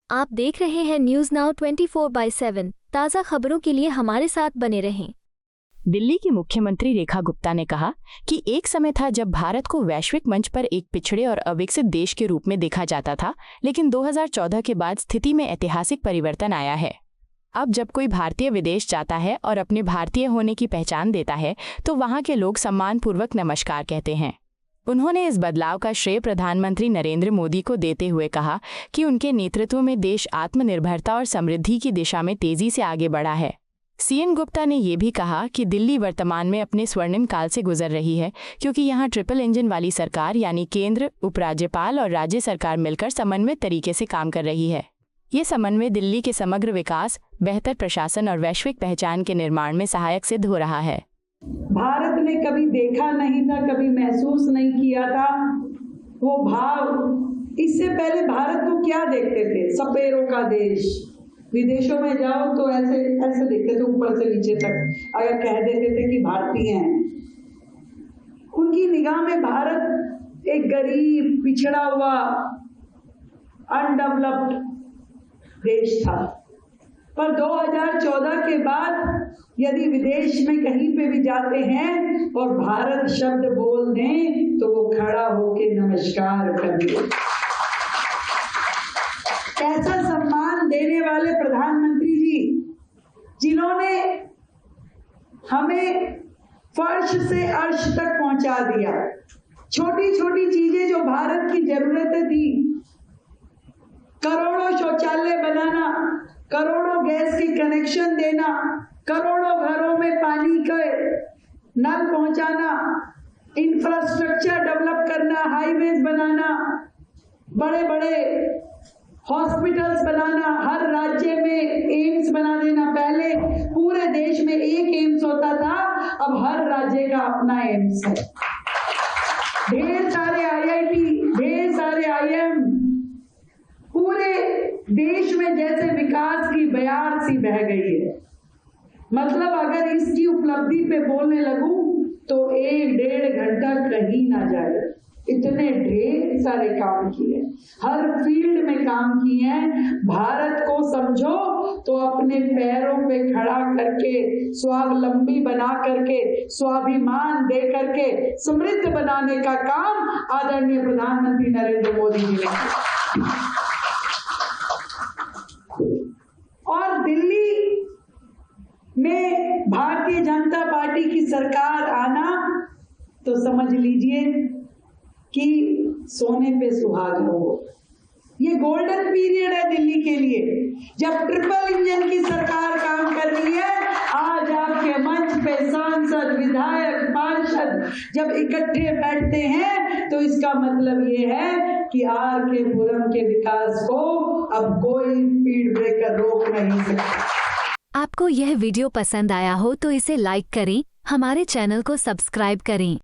आप देख रहे हैं न्यूज़ नाउ 24/7। ताज़ा खबरों के लिए हमारे साथ बने रहें। दिल्ली की मुख्यमंत्री रेखा गुप्ता ने कहा कि एक समय था जब भारत को वैश्विक मंच पर एक पिछड़े और अविकसित देश के रूप में देखा जाता था, लेकिन 2014 के बाद स्थिति में ऐतिहासिक परिवर्तन आया है। अब जब कोई भारतीय विदेश जाता है और अपने भारतीय होने की पहचान देता है तो वहाँ के लोग सम्मानपूर्वक नमस्कार कहते हैं। उन्होंने इस बदलाव का श्रेय प्रधानमंत्री नरेंद्र मोदी को देते हुए कहा कि उनके नेतृत्व में देश आत्मनिर्भरता और समृद्धि की दिशा में तेजी से आगे बढ़ा है। सीएम गुप्ता ने ये भी कहा कि दिल्ली वर्तमान में अपने स्वर्णिम काल से गुजर रही है, क्योंकि यहाँ ट्रिपल इंजन वाली सरकार यानी केंद्र, उपराज्यपाल और राज्य सरकार मिलकर समन्वित तरीके से काम कर रही है। ये समन्वय दिल्ली के समग्र विकास, बेहतर प्रशासन और वैश्विक पहचान के निर्माण में सहायक सिद्ध हो रहा है। भारत ने कभी देखा नहीं था, कभी महसूस नहीं किया था वो भाव। इससे पहले भारत को क्या देखते थे? सपेरों का देश। विदेशों में जाओ तो ऐसे ऐसे देखते थे ऊपर से नीचे तक, अगर कह देते थे कि भारतीय हैं। उनकी निगाह में भारत एक गरीब, पिछड़ा हुआ, अनडेवलप्ड देश था। पर 2014 के बाद यदि विदेश में कहीं पे भी जाते हैं और भारत शब्द बोल दें तो वो खड़ा होके नमस्कार कर दे। ऐसा सम्मान देने वाले प्रधानमंत्री जी, जिन्होंने हमें फर्श से अर्श तक पहुंचा दिया। छोटी छोटी चीजें जो भारत की जरूरतें थी, करोड़ों शौचालय बनाना, करोड़ों गैस के कनेक्शन देना, करोड़ों घरों में पानी के नल पहुंचाना, इंफ्रास्ट्रक्चर डेवलप करना, हाईवेज बनाना, बड़े बड़े हॉस्पिटल्स बनाना, हर राज्य में एम्स बना देना। पहले पूरे देश में एक एम्स होता था, अब हर राज्य का अपना एम्स है। ढेर सारे आईआईटी, ढेर सारे आईएम, पूरे देश में जैसे विकास की बयार सी बह गई है। मतलब अगर इसकी उपलब्धि पे बोलने लगूं तो 1-1.5 घंटा कहीं ना जाए। इतने ढेर सारे काम किए, हर फील्ड में काम किए हैं। भारत को समझो तो अपने पैरों पे खड़ा करके, स्वावलंबी बना करके, स्वाभिमान दे करके समृद्ध बनाने का काम आदरणीय प्रधानमंत्री नरेंद्र मोदी जी ने किया। और दिल्ली में भारतीय जनता पार्टी की सरकार आना तो समझ लीजिए कि सोने पे सुहागा हो। ये गोल्डन पीरियड है दिल्ली के लिए, जब ट्रिपल इंजन की सरकार काम कर रही है। आज आपके मंच पे सांसद, विधायक, पार्षद जब इकट्ठे बैठते हैं तो इसका मतलब ये है कि आर के पुरम के विकास को अब कोई स्पीड ब्रेकर रोक नहीं सकता। आपको यह वीडियो पसंद आया हो तो इसे लाइक करें, हमारे चैनल को सब्सक्राइब करें।